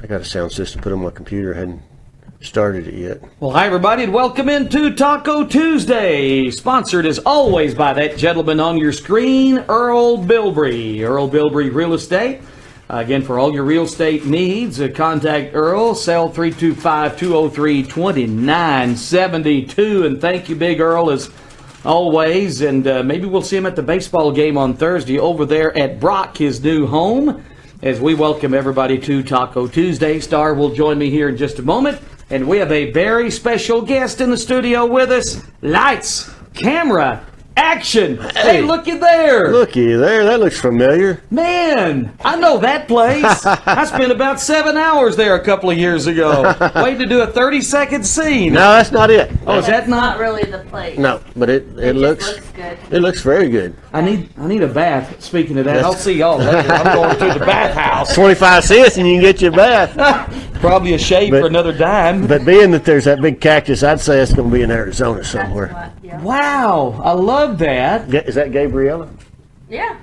I got a sound system put on my computer. Hadn't started it yet. Well, hi, everybody, and welcome into Talk-O-2sDay, sponsored as always by that gentleman on your screen, Earl Bilbrey. Earl Bilbrey Real Estate. Again, for all your real estate needs, contact Earl, cell 325-203-2972. And thank you, Big Earl, as always. And maybe we'll see him at the baseball game on Thursday over there at Brock, his new home, as we welcome everybody to Talk-O-2sDay. Star will join me here in just a moment. And we have a very special guest in the studio with us. Lights, camera, action. Hey, looky there. Looky there. That looks familiar. Man, I know that place. I spent about 7 hours there a couple of years ago. Waiting to do a 30-second scene. No, that's not it. Oh, is that not really the place? No, but it looks good. It looks very good. I need a bath. Speaking of that, I'll see y'all later. I'm going to the bathhouse. 25 cents and you can get your bath. Probably a shave for another dime. But being that there's that big cactus, I'd say it's going to be in Arizona somewhere. Wow, I love that. Is that Gabriella? Yeah.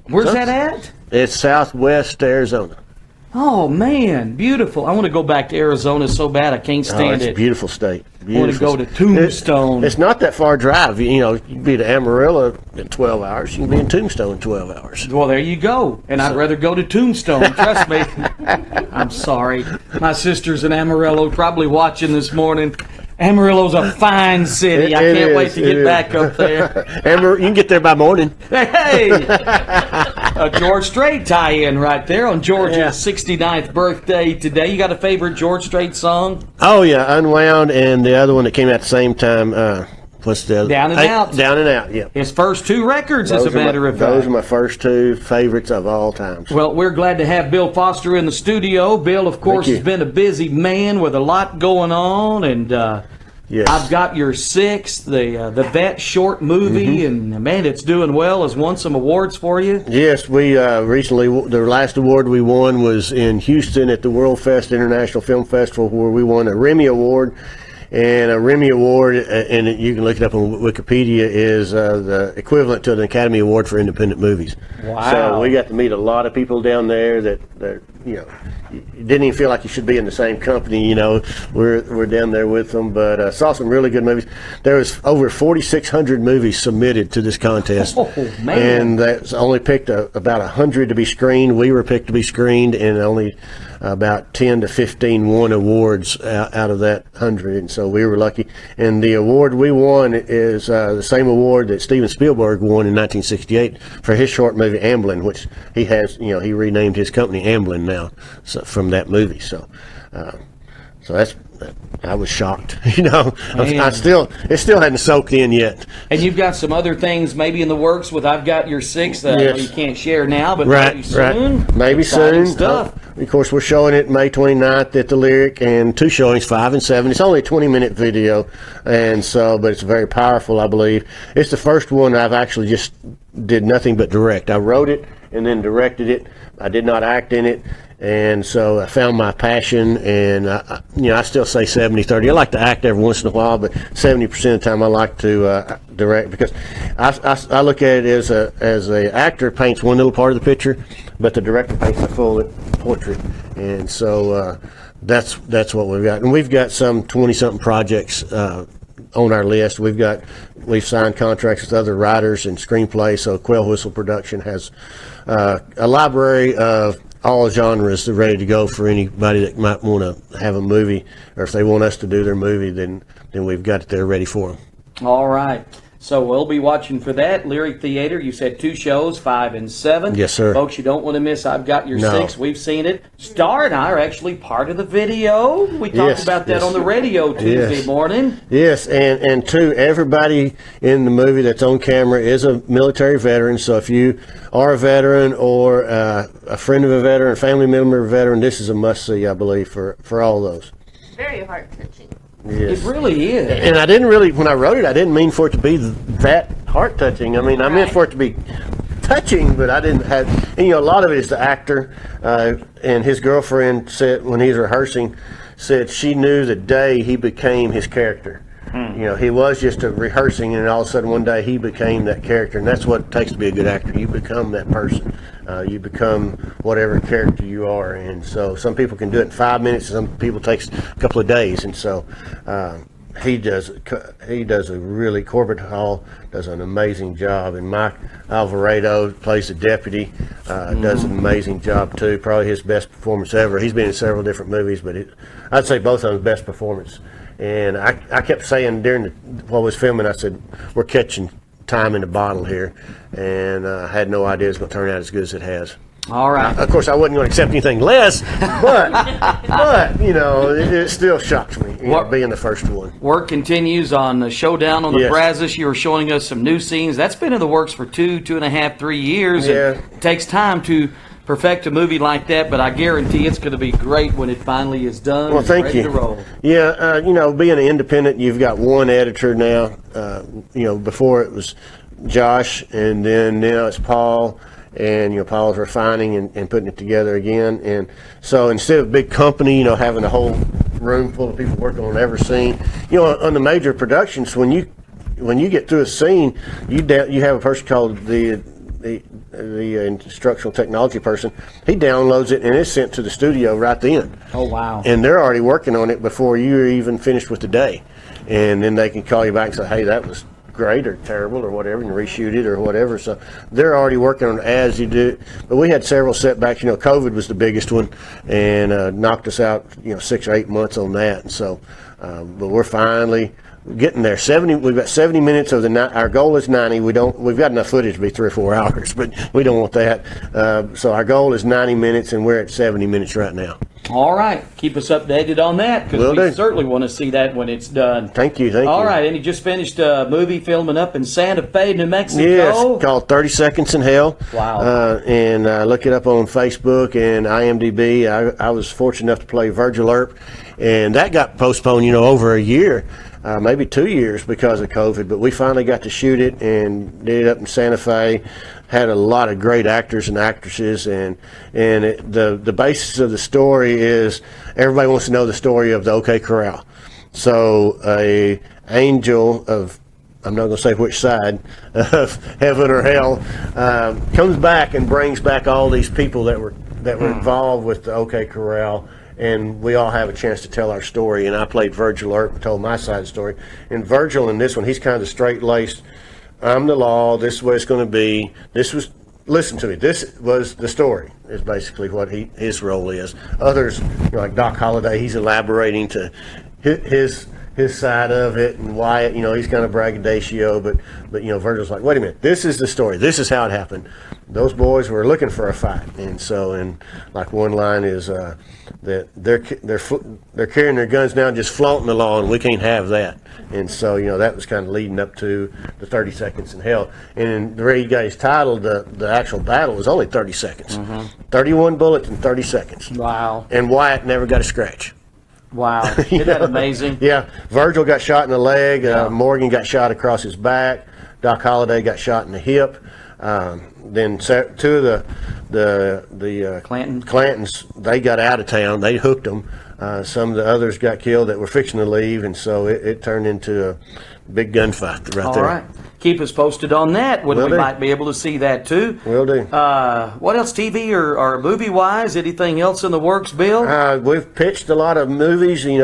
Where's that at? It's southwest Arizona. Oh, man, beautiful. I want to go back to Arizona so bad I can't stand it's it. a beautiful state. I want to go to Tombstone. It's not that far drive. You know, you can be to Amarillo in 12 hours. You can be in Tombstone in 12 hours. Well, there you go. And I'd rather go to Tombstone. Trust me. I'm sorry. My sister's in Amarillo, probably watching this morning. Amarillo's a fine city. I can't wait to get back up there. You can get there by morning. Hey! A George Strait tie-in right there on George's 69th birthday today. You got a favorite George Strait song? Oh, yeah, Unwound, and the other one that came out at the same time, what's the other? Down and Out. Down and Out, yeah. His first two records, as a matter of fact. Those are my first two favorites of all time. Well, we're glad to have Bill Foster in the studio. Bill, of course, has been a busy man with a lot going on, and yes. I've got your sixth, the Vet short movie, and man, it's doing well. Has won some awards for you. Yes, we recently, the last award we won was in Houston at the World Fest International Film Festival, where we won a Remy Award. And a Remy Award, and you can look it up on Wikipedia, is the equivalent to an Academy Award for independent movies. Wow! So we got to meet a lot of people down there that you know, you didn't even feel like you should be in the same company. You know, we're down there with them, but saw some really good movies. There was over 4,600 movies submitted to this contest. Oh man! And that's only picked about 100 to be screened. We were picked to be screened, and only about 10 to 15 won awards out of that 100, and so we were lucky. And the award we won is the same award that Steven Spielberg won in 1968 for his short movie Amblin, which he has, you know, he renamed his company Amblin now, so, from that movie. So that's. I was shocked, you know. It still hadn't soaked in yet. And you've got some other things maybe in the works with I've Got Your Sixth that you can't share now, but maybe soon. Right. Maybe Exciting soon. Stuff. Of course, we're showing it May 29th at the Lyric, and two showings, 5 and 7. It's only a 20-minute video, and so, but it's very powerful, I believe. It's the first one I've actually just did nothing but direct. I wrote it and then directed it. I did not act in it. And so I found my passion, and I still say 70-30. I like to act every once in a while, but 70% of the time I like to direct, because I look at it as a actor paints one little part of the picture, but the director paints the full portrait. And so that's what we've got. And we've got some 20-something projects on our list. We've signed contracts with other writers and screenplays. So Quail Whistle Production has a library of all genres are ready to go for anybody that might want to have a movie, or if they want us to do their movie, then we've got it there ready for them. All right. So we'll be watching for that. Lyric Theater, you said 2 shows, 5 and 7. Yes, sir. Folks, you don't want to miss I've Got Your Six. We've seen it. Star and I are actually part of the video. We talked about that on the radio Tuesday morning. Yes, and two, everybody in the movie that's on camera is a military veteran. So if you are a veteran or a friend of a veteran, a family member of a veteran, this is a must-see, I believe, for all those. Very heart-touching. Yes. It really is. And I didn't really, when I wrote it, I didn't mean for it to be that heart-touching. I mean, I meant for it to be touching, but I didn't have, and, a lot of it is the actor, and his girlfriend said, when he was rehearsing, said she knew the day he became his character. He was just rehearsing, and all of a sudden one day he became that character, and that's what it takes to be a good actor. You become that person. You become whatever character you are, and so some people can do it in 5 minutes. Some people takes a couple of days, and so he does a really. Corbett Hall does an amazing job, and Mike Alvarado plays the deputy, does an amazing job too. Probably his best performance ever. He's been in several different movies, but I'd say both of them best performance. And I kept saying while I was filming, I said, we're catching time in the bottle here, and I had no idea it was going to turn out as good as it has. All right. Of course, I wasn't going to accept anything less, but it still shocks me being the first one. Work continues on Showdown on the Yes. Brazos. You were showing us some new scenes. That's been in the works for 2.5, 3 years. Yeah. And it takes time to perfect a movie like that, but I guarantee it's going to be great when it finally is done. Well, thank ready you. To roll. Yeah, being an independent, you've got one editor now. Before it was Josh, and then now it's Paul, and Paul's refining and putting it together again. And so instead of a big company, having a whole room full of people working on every scene, on the major productions, when you get through a scene, you have a person called the instructional technology person. He downloads it and it's sent to the studio right then. Oh, wow. And they're already working on it before you're even finished with the day. And then they can call you back and say, hey, that was great or terrible or whatever, and reshoot it or whatever. So they're already working on it as you do. But we had several setbacks. COVID was the biggest one, and knocked us out 6 or 8 months on that. And so but we're finally getting there. We've got 70 minutes of the night. Our goal is 90. We've got enough footage to be 3 or 4 hours, but we don't want that. So our goal is 90 minutes, and we're at 70 minutes right now. All right. Keep us updated on that, because we certainly want to see that when it's done. Thank you. All right. And you just finished a movie filming up in Santa Fe, New Mexico. Yes, called 30 Seconds in Hell. Wow. And look it up on Facebook and IMDb. I was fortunate enough to play Virgil Earp, and that got postponed, over a year. Maybe 2 years because of COVID, but we finally got to shoot it and did it up in Santa Fe. Had a lot of great actors and actresses, and the basis of the story is everybody wants to know the story of the OK Corral. So a angel of, I'm not going to say which side of heaven or hell, comes back and brings back all these people that were involved with the OK Corral. And we all have a chance to tell our story. And I played Virgil Earp and told my side of the story. And Virgil in this one, he's kind of straight-laced. I'm the law. This is what it's going to be. Listen to me. This was the story, is basically what his role is. Others, like Doc Holliday, he's elaborating to his side of it, and Wyatt, he's kind of braggadocio, but Virgil's like, wait a minute, this is the story. This is how it happened. Those boys were looking for a fight, and like one line is that they're carrying their guns now, just flaunting the law, and we can't have that. And so that was kind of leading up to the 30 Seconds in Hell. And the way he got his title, the actual battle was only 30 seconds, 31 bullets in 30 seconds. Wow. And Wyatt never got a scratch. Wow. Isn't that amazing? Yeah. Virgil got shot in the leg. Morgan got shot across his back. Doc Holliday got shot in the hip. Then two of the Clantons, they got out of town. They hooked them. Some of the others got killed that were fixing to leave, and so it turned into a big gunfight there. All right. Keep us posted on that when we might be able to see that too. Will do. What else, TV or movie-wise? Anything else in the works, Bill? We've pitched a lot of movies, and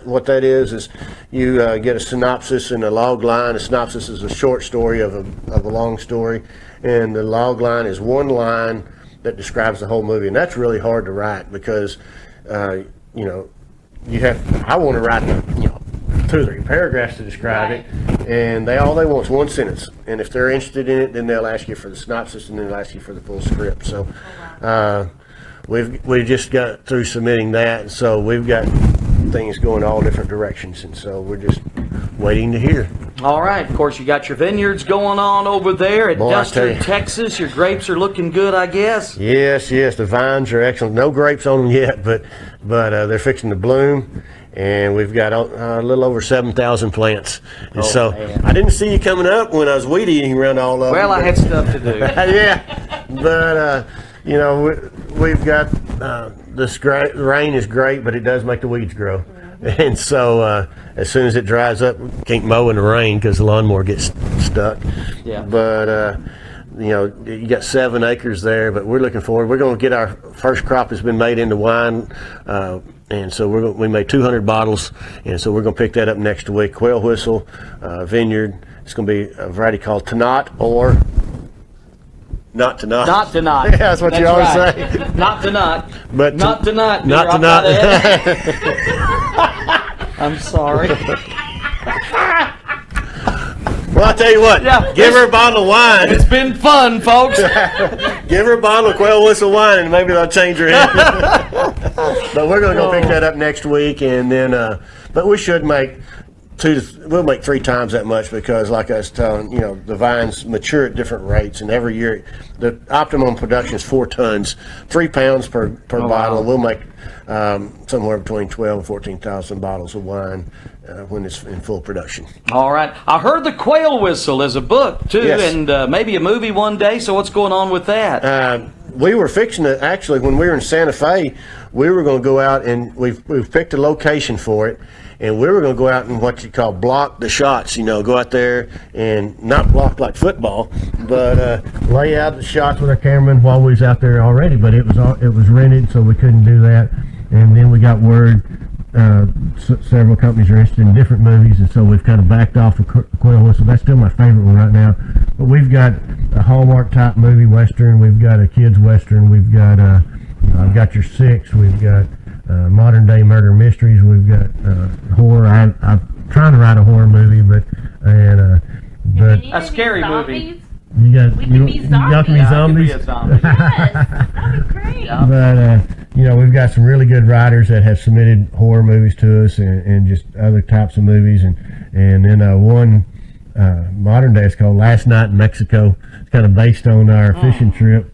what that is you get a synopsis and a log line. A synopsis is a short story of a long story, and the log line is one line that describes the whole movie, and that's really hard to write because, I want to write 2 or 3 paragraphs to describe it, and all they want is one sentence. And if they're interested in it, then they'll ask you for the synopsis, and then they'll ask you for the full script. So we just got through submitting that, and so we've got things going all different directions, and so we're just waiting to hear. All right. Of course, you got your vineyards going on over there at Dustin, Texas. Your grapes are looking good, I guess. Yes. The vines are excellent. No grapes on them yet, but they're fixing to bloom. And we've got a little over 7,000 plants. And man. I didn't see you coming up when I was weed eating around all of them. Well, I had stuff to do. Yeah, but we've got this rain is great, but it does make the weeds grow. And so as soon as it dries up, we can't mow in the rain because the lawnmower gets stuck. Yeah. But you got 7 acres there, but we're looking forward. We're going to get our first crop has been made into wine, and so we made 200 bottles, and so we're going to pick that up next week. Quail Whistle Vineyard. It's going to be a variety called Tanat or Not to Not. Not to Not. Yeah, that's what you always right. say. Not to Not. But not to Not. Not to Not. I'm sorry. Well, I'll tell you what. Yeah. Give her a bottle of wine. It's been fun, folks. Give her a bottle of Quail Whistle wine, and maybe they'll change her head. But we're going to go pick that up next week, and then. But we should make we'll make 3 times that much because, like I was telling, the vines mature at different rates, and every year the optimum production is 4 tons, 3 pounds per bottle. Wow. We'll make somewhere between 12 and 14,000 bottles of wine when it's in full production. All right. I heard the Quail Whistle is a book too, Yes. and maybe a movie one day. So what's going on with that? We were fixing to actually when we were in Santa Fe, we were going to go out and we've picked a location for it. And we were going to go out and what you call block the shots, go out there and not block like football, but lay out the shots with our cameraman while we was out there already. But it was rented, so we couldn't do that. And then we got word several companies are interested in different movies, and so we've kind of backed off of Quail Whistle. That's still my favorite one right now. But we've got a Hallmark type movie western. We've got a kids western. We've got I've got your 6. We've got modern day murder mysteries. We've got horror. I'm trying to write a horror movie, but A scary movie. you got We can be y'all can be zombies. zombies. It could be a zombie. Yes, that'd be great. Yeah. But we've got some really good writers that have submitted horror movies to us and just other types of movies, and then one modern day is called Last Night in Mexico. It's kind of based on our fishing trip.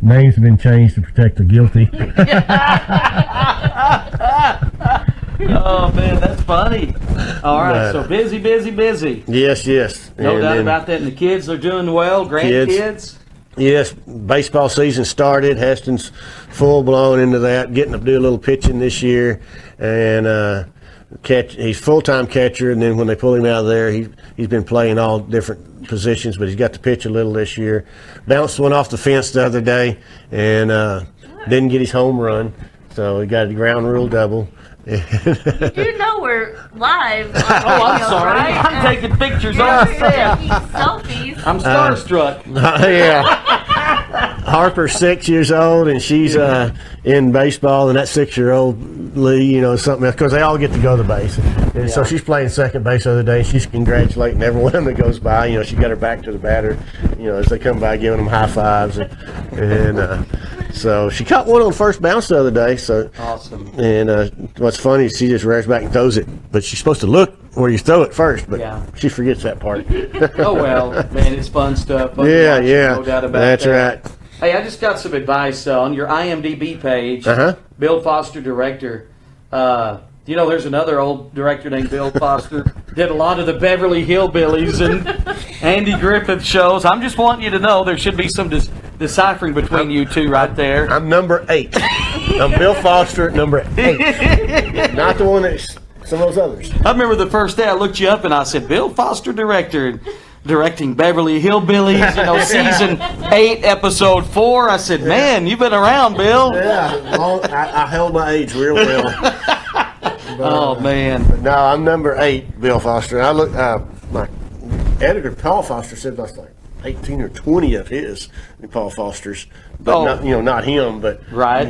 Names have been changed to protect the guilty. Oh man, that's funny. All right, so busy. Yes. No doubt about that. And the kids are doing well. Grandkids. Yes, baseball season started. Heston's full blown into that, getting to do a little pitching this year, and he's full-time catcher. And then when they pull him out of there, he's been playing all different positions, but he's got to pitch a little this year. Bounced one off the fence the other day, and didn't get his home run, so he got a ground rule double. You do know we're live. On I'm sorry. right? I'm taking pictures You're on set. taking selfies. I'm starstruck. Yeah. Harper's 6 years old, and she's in baseball, and that 6-year-old Lee, something else, because they all get to go to the base. And so she's playing second base the other day. She's congratulating everyone that goes by. She got her back to the batter, as they come by, giving them high fives. And so she caught one on first bounce the other day. So Awesome. And what's funny is she just rears back and throws it, but she's supposed to look where you throw it first, but Yeah. she forgets that part. Oh well, man, it's fun stuff. Fun to Yeah, watch, yeah. no doubt about That's that. right. Hey, I just got some advice on your IMDb page. Bill Foster, director. There's another old director named Bill Foster. Did a lot of the Beverly Hillbillies and Andy Griffith shows. I'm just wanting you to know there should be some deciphering between you two right there. I'm number 8. I'm Bill Foster at number 8. Not the one that's some of those others. I remember the first day I looked you up and I said, Bill Foster, director. Directing Beverly Hillbillies, season 8, episode 4. I said, man, you've been around, Bill. Yeah, I held my age real well. Oh, man. No, I'm number 8, Bill Foster. I look. My editor, Paul Foster, said that's like 18 or 20 of his, Paul Foster's, but not him, but Right.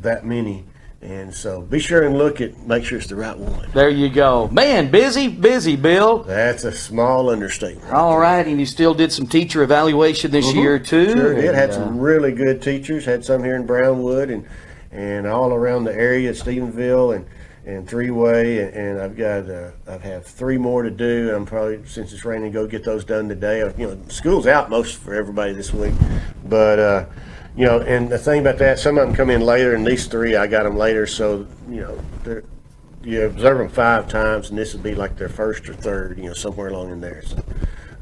that many. And so be sure and make sure it's the right one. There you go. Man, busy, Bill. That's a small understatement. All right, and you still did some teacher evaluation this year, too? Sure did. And, Had some really good teachers. Had some here in Brownwood and all around the area, Stephenville and Three-Way. And I've had 3 more to do. I'm probably, since it's raining, go get those done today. School's out most for everybody this week. But, and the thing about that, some of them come in later, and these 3, I got them later. So, you observe them 5 times, and this would be like their first or third, somewhere along in there. So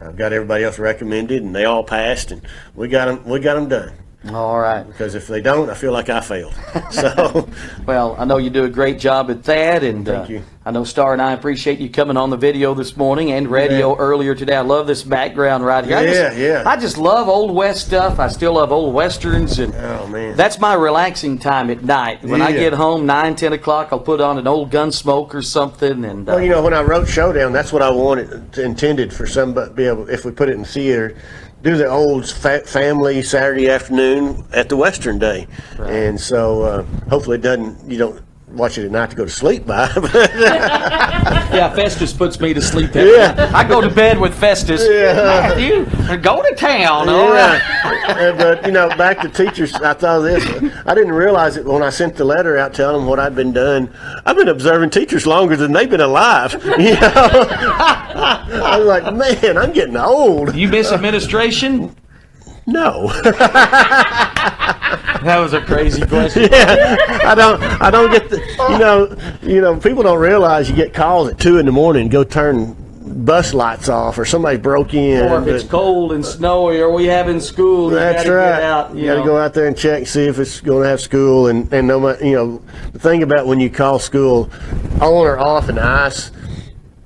I've got everybody else recommended, and they all passed, and we got them done. All right. Because if they don't, I feel like I failed. So, Well, I know you do a great job at that, and Thank you. I know Star and I appreciate you coming on the video this morning and radio earlier today. I love this background right here. I just love Old West stuff. I still love old westerns, and oh man, that's my relaxing time at night. When I Yeah. get home, 9, 10 o'clock, I'll put on an old Gunsmoke or something. And well, you know, when I wrote Showdown, that's what I wanted, intended for somebody to be able, if we put it in theater, do the old family Saturday afternoon at the Western Day. Right. And so hopefully you don't watch it at night to go to sleep by. yeah, Festus puts me to sleep every night. I go to bed with Festus. Matthew, go to town, all right. But, you know, back to teachers, I thought of this. I didn't realize it when I sent the letter out telling them what I'd been doing. I've been observing teachers longer than they've been alive. You know? I was like, man, I'm getting old. You miss administration? No. That was a crazy question. Yeah, I don't get the, you know, people don't realize you get calls at 2 a.m. go turn bus lights off, or somebody broke in. Or if it's cold and snowy, or we having school, That's you gotta right. get out. You got to go out there and check, see if it's going to have school, and no matter, you know, the thing about when you call school on or off in ice,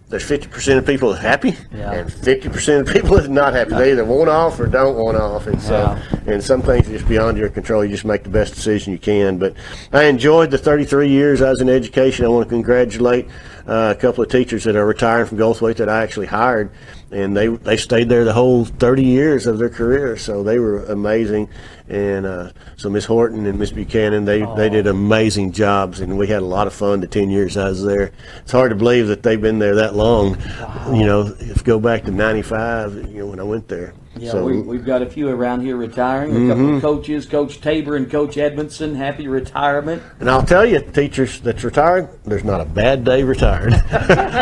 there's 50% of people happy, and 50% of people is not happy. They either want off or don't want off, and so and some things are just beyond your control. You just make the best decision you can. But I enjoyed the 33 years I was in education. I want to congratulate a couple of teachers that are retiring from Goldthwaite that I actually hired, and they stayed there the whole 30 years of their career. So they were amazing. And so Miss Horton and Miss Buchanan, they did amazing jobs, and we had a lot of fun the 10 years I was there. It's hard to believe that they've been there that long. Wow. You know, if you go back to 95, you know, when I went there. Yeah, so, we've got a few around here retiring. A couple of coaches, Coach Tabor and Coach Edmondson, happy retirement. And I'll tell you, teachers that's retired, there's not a bad day retired.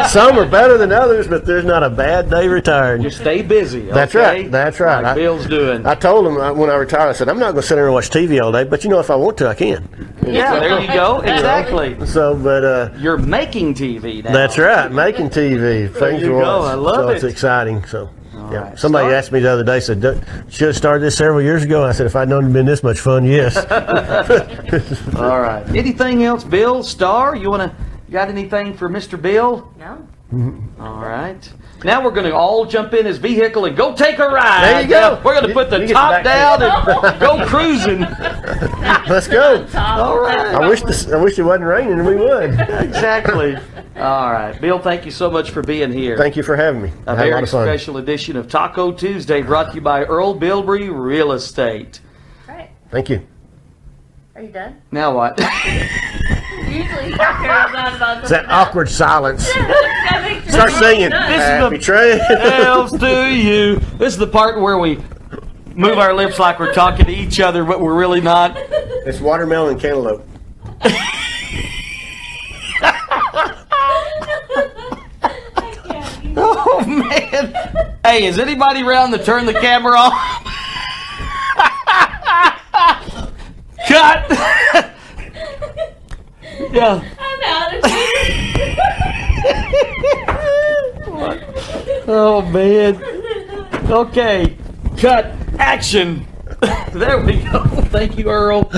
Some are better than others, but there's not a bad day retired. Just stay busy. Okay? That's right. That's right. Like Bill's doing. I told him when I retired, I said, I'm not going to sit there and watch TV all day, but you know, if I want to, I can. Yeah, there you go. Exactly. So, but you're making TV now. That's right, making TV. Things you go. I love it. It's exciting. So. Yeah. Right. Somebody asked me the other day, said, should have started this several years ago. I said, if I'd known it'd been this much fun, yes. All right. Anything else, Bill? Star, you got anything for Mr. Bill? No. All right. Now we're going to all jump in his vehicle and go take a ride. There you go. We're going to put the top down and go cruising. Let's go. All right. I wish it wasn't raining and we would. Exactly. All right. Bill, thank you so much for being here. Thank you for having me. A I had a lot very of fun. special edition of Taco Tuesday brought to you by Earl Bilbrey Real Estate. All right. Thank you. Are you done? Now what? Usually carries on about It's that awkward silence. Start Start singing. Happy trails to you. This is the part where we move our lips like we're talking to each other, but we're really not. It's watermelon and cantaloupe. Oh, man. Hey, is anybody around to turn the camera off? Cut. Yeah. I'm out of here. Oh, man. Okay. Cut. Action. There we go. Thank you, Earl.